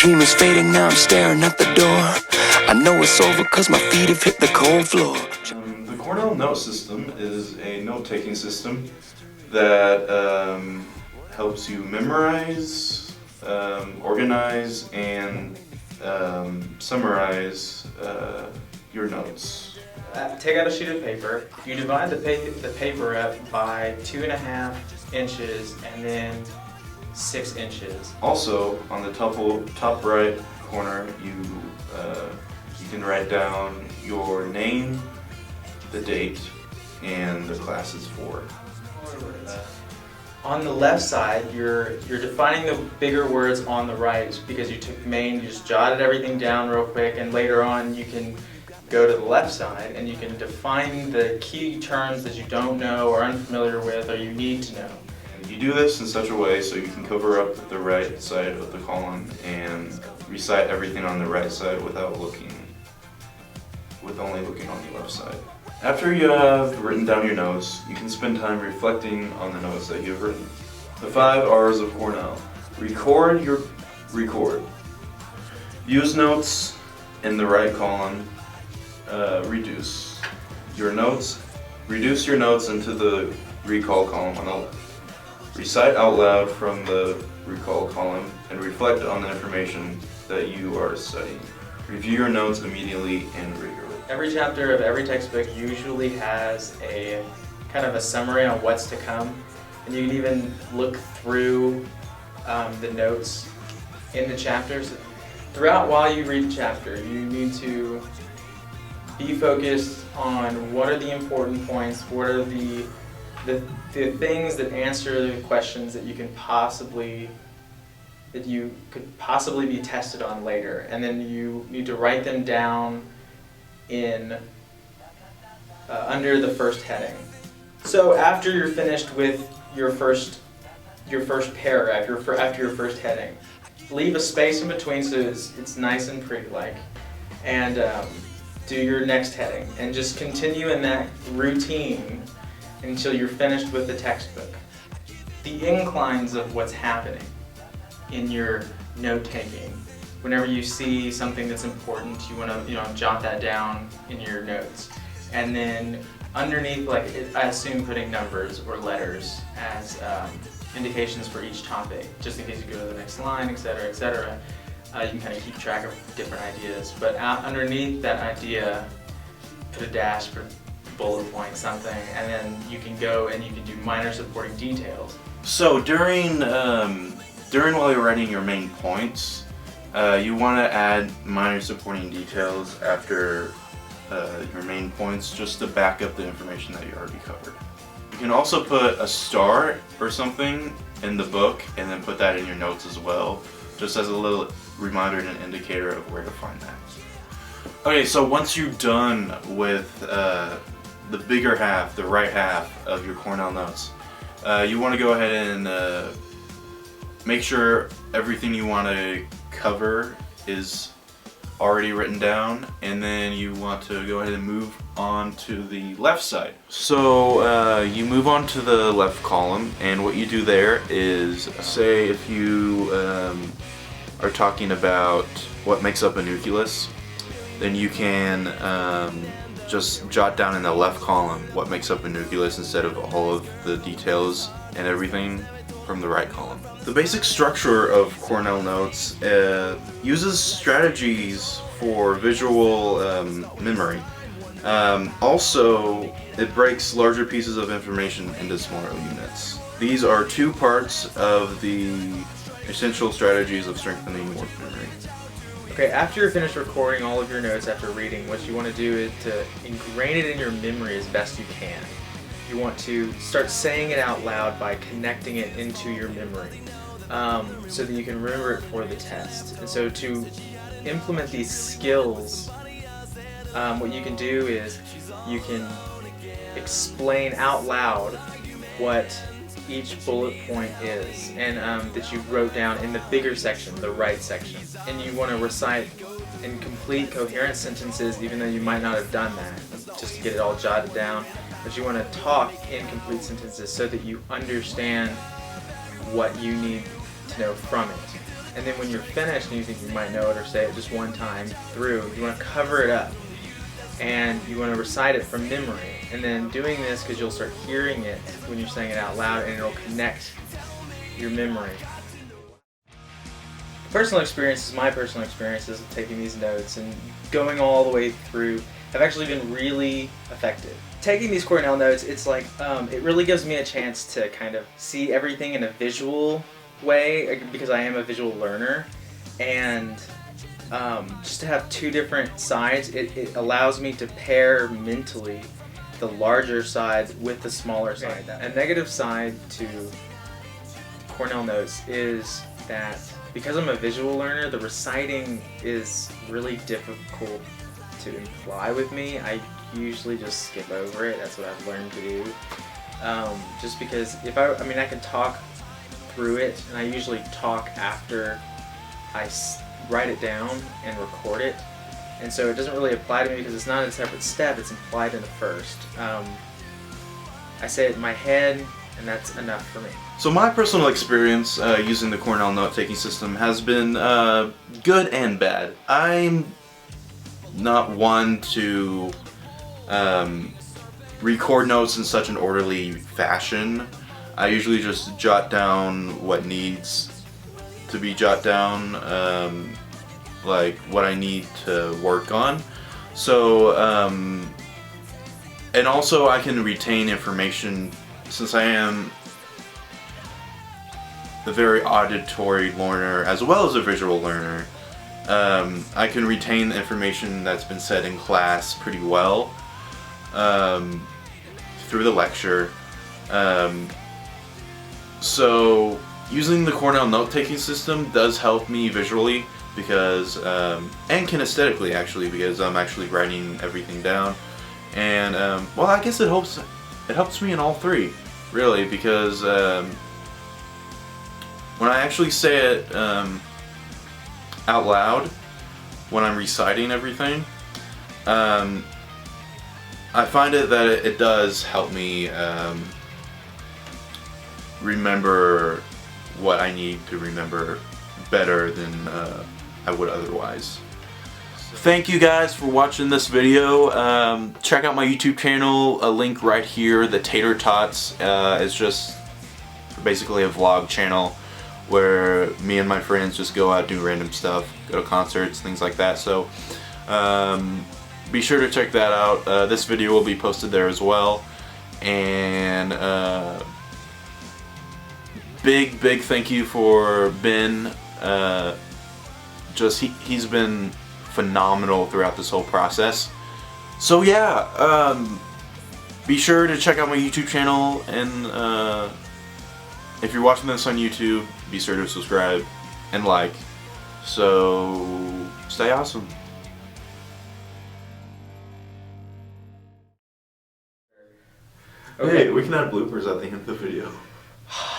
dream is fading, now I'm staring at the door. I know it's over cause my feet have hit the cold floor. The Corrnel note system is a note-taking system that helps you memorize, organize, and summarize your notes. Take out a sheet of paper. You divide the paper up by 2.5 inches and then 6 inches. Also, on the top right corner, you can write down your name, the date, and the class it's for. On the left side, you're defining the bigger words on the right because you took main, you just jotted everything down real quick, and later on you can go to the left side and you can define the key terms that you don't know or unfamiliar with or you need to know. You do this in such a way so you can cover up the right side of the column and recite everything on the right side with only looking on the left side. After you have written down your notes, you can spend time reflecting on the notes that you've written. The 5 R's of Corrnel. Record. Use notes in the right column. Reduce your notes into the recall column on the left. Recite out loud from the recall column and reflect on the information that you are studying. Review your notes immediately and regularly. Every chapter of every textbook usually has a kind of a summary on what's to come, and you can even look through the notes in the chapters. Throughout while you read the chapter, you need to be focused on what are the important points, what are the things that answer the questions that you could possibly be tested on later, and then you need to write them down in under the first heading. So after you're finished with your first paragraph, after your first heading, leave a space in between so it's nice and pretty-like, and do your next heading, and just continue in that routine until you're finished with the textbook. The inclines of what's happening in your note-taking. Whenever you see something that's important, you want to jot that down in your notes. And then underneath, I assume putting numbers or letters as indications for each topic, just in case you go to the next line, etc., etc. You can kind of keep track of different ideas. But underneath that idea, put a dash, put a bullet point, something, and then you can go and you can do minor supporting details. So during while you're writing your main points, you want to add minor supporting details after your main points just to back up the information that you already covered. You can also put a star or something in the book and then put that in your notes as well, just as a little reminder and an indicator of where to find that. Okay, so once you're done with the bigger half, the right half of your Corrnel notes, you want to go ahead and make sure everything you want to cover is already written down, and then you want to go ahead and move on to the left side. So you move on to the left column, and what you do there is, say if you are talking about what makes up a nucleus, then you can just jot down in the left column what makes up a nucleus instead of all of the details and everything from the right column. The basic structure of Corrnel notes uses strategies for visual memory. Also, it breaks larger pieces of information into smaller units. These are 2 parts of the essential strategies of strengthening work memory. Okay, after you're finished recording all of your notes after reading, what you want to do is to ingrain it in your memory as best you can. You want to start saying it out loud by connecting it into your memory so that you can remember it for the test. And so to implement these skills, what you can do is you can explain out loud what each bullet point is, and that you wrote down in the bigger section, the right section. And you want to recite in complete coherent sentences, even though you might not have done that, just to get it all jotted down. But you want to talk in complete sentences so that you understand what you need to know from it. And then when you're finished and you think you might know it or say it just one time through, you want to cover it up. And you want to recite it from memory. And then doing this because you'll start hearing it when you're saying it out loud and it'll connect your memory. Personal experiences, my personal experiences of taking these notes and going all the way through have actually been really effective. Taking these Corrnel notes, it's like, it really gives me a chance to kind of see everything in a visual way because I am a visual learner. And just to have two different sides, it allows me to pair mentally the larger side with the smaller side. A negative side to Corrnel notes is that because I'm a visual learner, the reciting is really difficult to imply with me. I usually just skip over it. That's what I've learned to do. Just because if I can talk through it, and I usually talk after I write it down and record it, and so it doesn't really apply to me because it's not a separate step, it's implied in the first. I say it in my head, and that's enough for me. So my personal experience using the Corrnel note-taking system has been good and bad. I'm not one to record notes in such an orderly fashion. I usually just jot down what needs to be jot down, like what I need to work on. So, and also I can retain information since I am a very auditory learner as well as a visual learner. I can retain the information that's been said in class pretty well through the lecture. So using the Corrnel note-taking system does help me visually because, and kinesthetically actually, because I'm actually writing everything down. And well, I guess it helps me in all three, really, because when I actually say it out loud, when I'm reciting everything, I find that it does help me remember what I need to remember better than I would otherwise. Thank you guys for watching this video. Check out my YouTube channel, a link right here. The Tater Tots is just basically a vlog channel where me and my friends just go out, do random stuff, go to concerts, things like that. So be sure to check that out. This video will be posted there as well. And big thank you for Ben. He's been phenomenal throughout this whole process. So yeah, be sure to check out my YouTube channel, and if you're watching this on YouTube, be sure to subscribe and like. So stay awesome. Okay. Hey, we can add bloopers at the end of the video.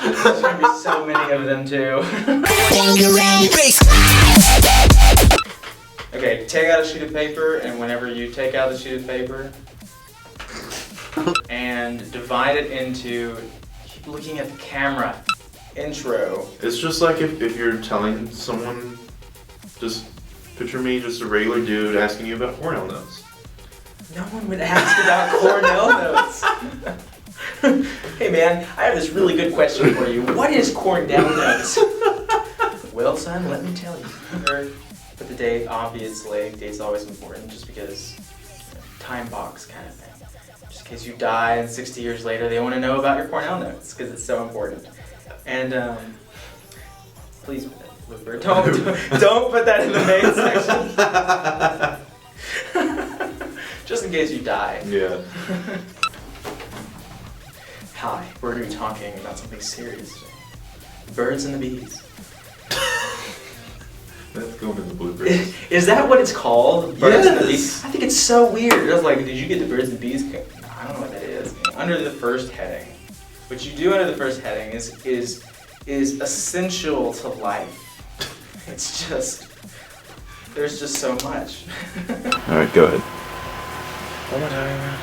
There's gonna be so many of them too. Okay, take out a sheet of paper, and whenever you take out the sheet of paper, and divide it into, keep looking at the camera, intro. It's just like if you're telling someone, just picture me, just a regular dude asking you about Corrnel notes. No one would ask about Corrnel notes. Hey man, I have this really good question for you. What is Corrnel notes? Well son, let me tell you. But the date, obviously, date's always important just because, time box kind of thing. Just in case you die and 60 years later they want to know about your Corrnel notes because it's so important. And please, Blooper, don't put that in the main section. Just in case you die. Yeah. Hi, we're going to be talking about something serious today. Birds and the bees. That's going in the bloopers. Is that what it's called? Birds and the Yes. bees? I think it's so weird. I was like, did you get the birds and bees? I don't know what that is. Under the first heading. What you do under the first heading is essential to life. It's just, there's just so much. Alright, go ahead. What am I talking about?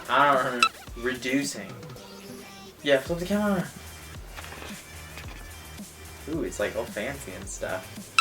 I don't remember. Reducing. Yeah, flip the camera. Ooh, it's like all fancy and stuff.